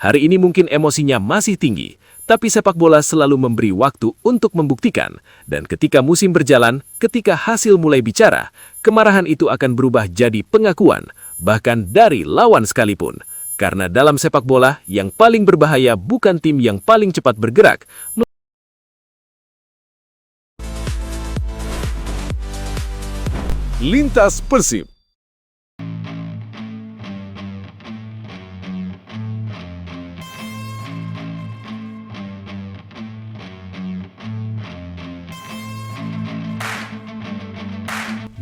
Hari ini mungkin emosinya masih tinggi, tapi sepak bola selalu memberi waktu untuk membuktikan. Dan ketika musim berjalan, ketika hasil mulai bicara, kemarahan itu akan berubah jadi pengakuan, bahkan dari lawan sekalipun. Karena dalam sepak bola, yang paling berbahaya bukan tim yang paling cepat bergerak. Lintas Persib.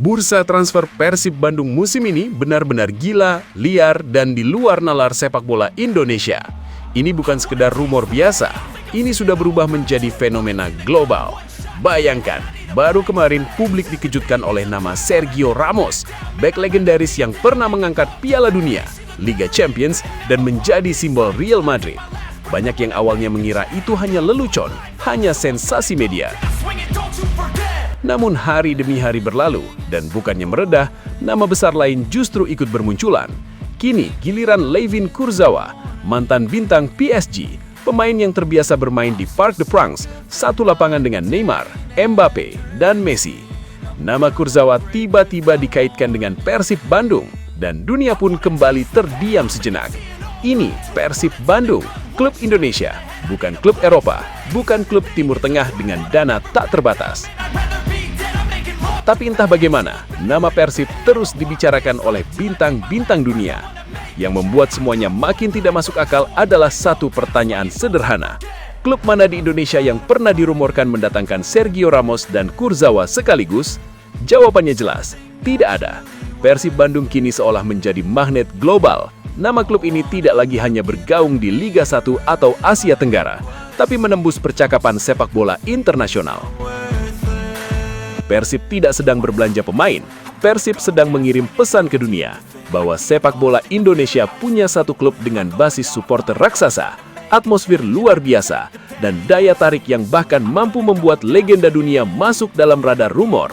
Bursa transfer Persib Bandung musim ini benar-benar gila, liar, dan di luar nalar sepak bola Indonesia. Ini bukan sekedar rumor biasa, ini sudah berubah menjadi fenomena global. Bayangkan, baru kemarin publik dikejutkan oleh nama Sergio Ramos, bek legendaris yang pernah mengangkat Piala Dunia, Liga Champions, dan menjadi simbol Real Madrid. Banyak yang awalnya mengira itu hanya lelucon, hanya sensasi media. Namun hari demi hari berlalu, dan bukannya meredah, nama besar lain justru ikut bermunculan. Kini giliran Layvin Kurzawa, mantan bintang PSG, pemain yang terbiasa bermain di Parc des Princes, satu lapangan dengan Neymar, Mbappe, dan Messi. Nama Kurzawa tiba-tiba dikaitkan dengan Persib Bandung, dan dunia pun kembali terdiam sejenak. Ini Persib Bandung, klub Indonesia, bukan klub Eropa, bukan klub Timur Tengah dengan dana tak terbatas. Tapi entah bagaimana, nama Persib terus dibicarakan oleh bintang-bintang dunia. Yang membuat semuanya makin tidak masuk akal adalah satu pertanyaan sederhana. Klub mana di Indonesia yang pernah dirumorkan mendatangkan Sergio Ramos dan Kurzawa sekaligus? Jawabannya jelas, tidak ada. Persib Bandung kini seolah menjadi magnet global. Nama klub ini tidak lagi hanya bergaung di Liga 1 atau Asia Tenggara, tapi menembus percakapan sepak bola internasional. Persib tidak sedang berbelanja pemain, Persib sedang mengirim pesan ke dunia bahwa sepak bola Indonesia punya satu klub dengan basis supporter raksasa, atmosfer luar biasa, dan daya tarik yang bahkan mampu membuat legenda dunia masuk dalam radar rumor.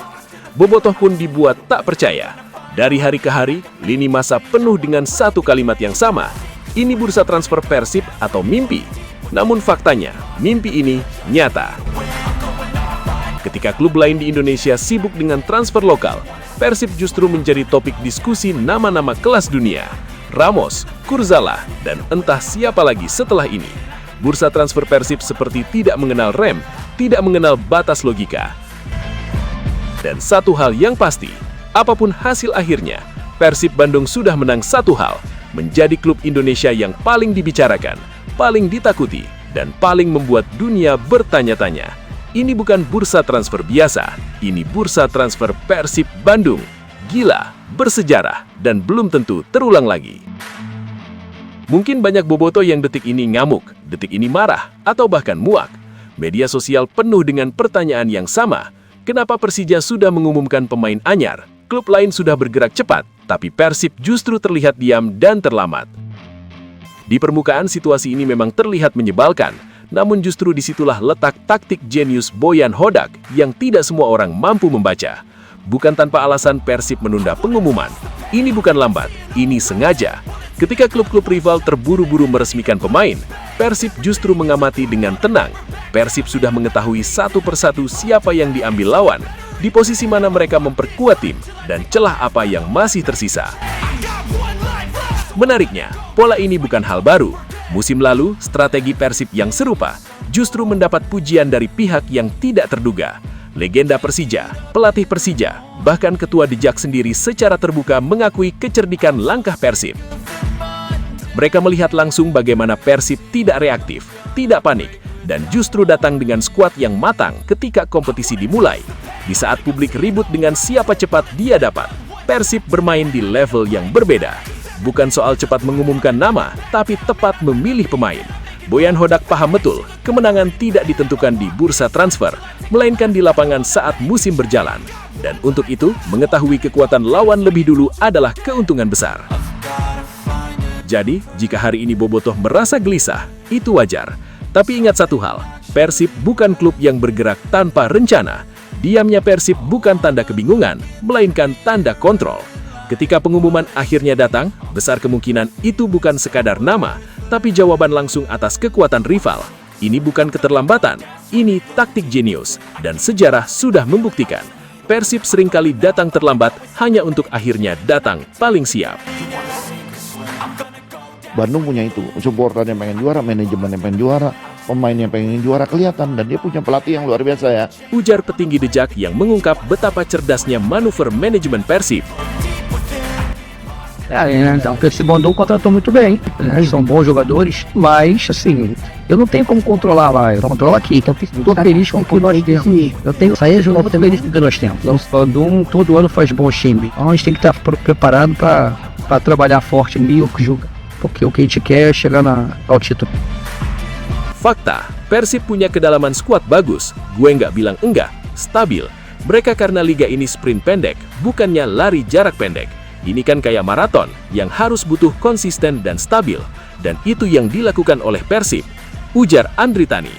Bobotoh pun dibuat tak percaya. Dari hari ke hari, lini masa penuh dengan satu kalimat yang sama. Ini bursa transfer Persib atau mimpi? Namun faktanya, mimpi ini nyata. Ketika klub lain di Indonesia sibuk dengan transfer lokal, Persib justru menjadi topik diskusi nama-nama kelas dunia. Ramos, Kurzawa, dan entah siapa lagi setelah ini. Bursa transfer Persib seperti tidak mengenal rem, tidak mengenal batas logika. Dan satu hal yang pasti, apapun hasil akhirnya, Persib Bandung sudah menang satu hal, menjadi klub Indonesia yang paling dibicarakan, paling ditakuti, dan paling membuat dunia bertanya-tanya. Ini bukan bursa transfer biasa, ini bursa transfer Persib Bandung. Gila, bersejarah, dan belum tentu terulang lagi. Mungkin banyak bobotoh yang detik ini ngamuk, detik ini marah, atau bahkan muak. Media sosial penuh dengan pertanyaan yang sama. Kenapa Persija sudah mengumumkan pemain anyar? Klub lain sudah bergerak cepat, tapi Persib justru terlihat diam dan terlambat. Di permukaan situasi ini memang terlihat menyebalkan. Namun justru disitulah letak taktik jenius Boyan Hodak yang tidak semua orang mampu membaca. Bukan tanpa alasan Persib menunda pengumuman. Ini bukan lambat, ini sengaja. Ketika klub-klub rival terburu-buru meresmikan pemain, Persib justru mengamati dengan tenang. Persib sudah mengetahui satu persatu siapa yang diambil lawan, di posisi mana mereka memperkuat tim, dan celah apa yang masih tersisa. Menariknya, pola ini bukan hal baru. Musim lalu, strategi Persib yang serupa justru mendapat pujian dari pihak yang tidak terduga. Legenda Persija, pelatih Persija, bahkan ketua Dejak sendiri secara terbuka mengakui kecerdikan langkah Persib. Mereka melihat langsung bagaimana Persib tidak reaktif, tidak panik, dan justru datang dengan skuad yang matang ketika kompetisi dimulai. Di saat publik ribut dengan siapa cepat dia dapat, Persib bermain di level yang berbeda. Bukan soal cepat mengumumkan nama, tapi tepat memilih pemain. Boyan Hodak paham betul, kemenangan tidak ditentukan di bursa transfer, melainkan di lapangan saat musim berjalan. Dan untuk itu, mengetahui kekuatan lawan lebih dulu adalah keuntungan besar. Jadi, jika hari ini bobotoh merasa gelisah, itu wajar. Tapi ingat satu hal, Persib bukan klub yang bergerak tanpa rencana. Diamnya Persib bukan tanda kebingungan, melainkan tanda kontrol. Ketika pengumuman akhirnya datang, besar kemungkinan itu bukan sekadar nama, tapi jawaban langsung atas kekuatan rival. Ini bukan keterlambatan, ini taktik jenius, dan sejarah sudah membuktikan. Persib seringkali datang terlambat hanya untuk akhirnya datang paling siap. Bandung punya itu, supporter yang pengen juara, manajemen yang pengen juara, pemain yang pengen juara kelihatan, dan dia punya pelatih yang luar biasa ya. Ujar petinggi The Jack yang mengungkap betapa cerdasnya manuver manajemen Persib. Então, o Persib Bandung contratou muito bem, né? São bons jogadores, mas, assim, eu não tenho como controlar lá, eu controlo aqui, então eu tô feliz com o que nós temos. Eu tenho saído, eu vou ter feliz com o que nós temos. Então, o Bandung todo ano faz bom time, então a gente tem que estar preparado para trabalhar forte ali, porque o que a gente quer é chegar ao título. Fakta, Persib punya kedalaman skuad bagus, gue nggak bilang enggak, stabil. Mereka karena liga ini sprint pendek, bukannya lari jarak pendek. Ini kan kayak maraton, yang harus butuh konsisten dan stabil. Dan itu yang dilakukan oleh Persib, ujar Andri Tani.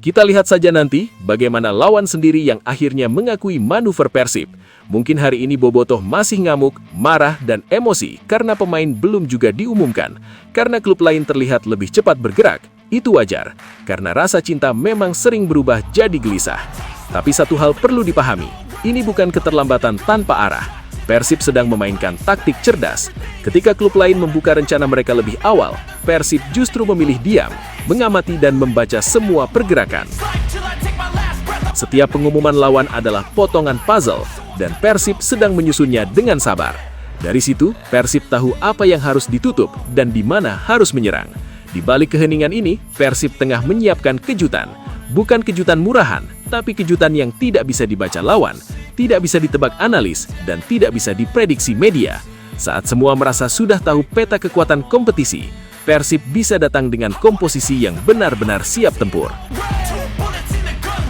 Kita lihat saja nanti bagaimana lawan sendiri yang akhirnya mengakui manuver Persib. Mungkin hari ini Bobotoh masih ngamuk, marah, dan emosi karena pemain belum juga diumumkan. Karena klub lain terlihat lebih cepat bergerak, itu wajar. Karena rasa cinta memang sering berubah jadi gelisah. Tapi satu hal perlu dipahami, ini bukan keterlambatan tanpa arah. Persib sedang memainkan taktik cerdas. Ketika klub lain membuka rencana mereka lebih awal, Persib justru memilih diam, mengamati dan membaca semua pergerakan. Setiap pengumuman lawan adalah potongan puzzle, dan Persib sedang menyusunnya dengan sabar. Dari situ, Persib tahu apa yang harus ditutup dan di mana harus menyerang. Di balik keheningan ini, Persib tengah menyiapkan kejutan. Bukan kejutan murahan, tapi kejutan yang tidak bisa dibaca lawan, tidak bisa ditebak analis, dan tidak bisa diprediksi media. Saat semua merasa sudah tahu peta kekuatan kompetisi, Persib bisa datang dengan komposisi yang benar-benar siap tempur.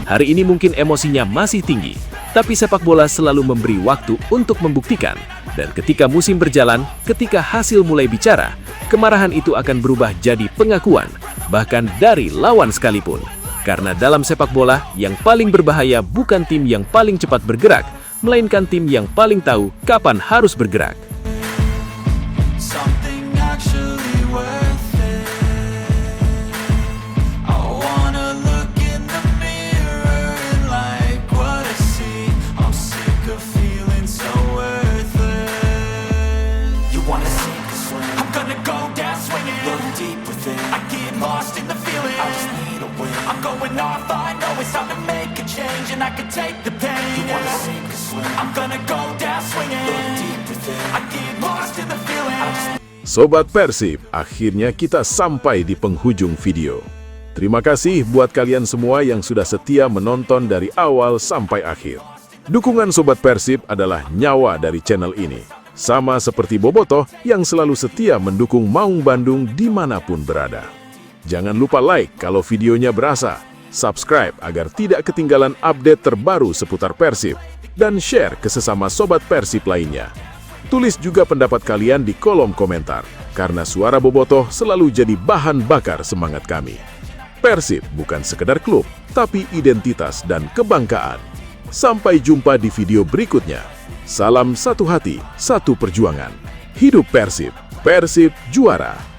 Hari ini mungkin emosinya masih tinggi, tapi sepak bola selalu memberi waktu untuk membuktikan. Dan ketika musim berjalan, ketika hasil mulai bicara, kemarahan itu akan berubah jadi pengakuan, bahkan dari lawan sekalipun. Karena dalam sepak bola, yang paling berbahaya bukan tim yang paling cepat bergerak, melainkan tim yang paling tahu kapan harus bergerak. Going off, I know it's time to make a change, and I can take the pain. You wanna sink or swim? I'm gonna go down swinging. Look deep within. I get lost in the feeling. Sobat Persib, akhirnya kita sampai di penghujung video. Terima kasih buat kalian semua yang sudah setia menonton dari awal sampai akhir. Dukungan Sobat Persib adalah nyawa dari channel ini. Sama seperti Bobotoh yang selalu setia mendukung Maung Bandung dimanapun berada. Jangan lupa like kalau videonya berasa, subscribe agar tidak ketinggalan update terbaru seputar Persib, dan share ke sesama Sobat Persib lainnya. Tulis juga pendapat kalian di kolom komentar, karena suara Bobotoh selalu jadi bahan bakar semangat kami. Persib bukan sekedar klub, tapi identitas dan kebanggaan. Sampai jumpa di video berikutnya. Salam satu hati, satu perjuangan. Hidup Persib, Persib juara!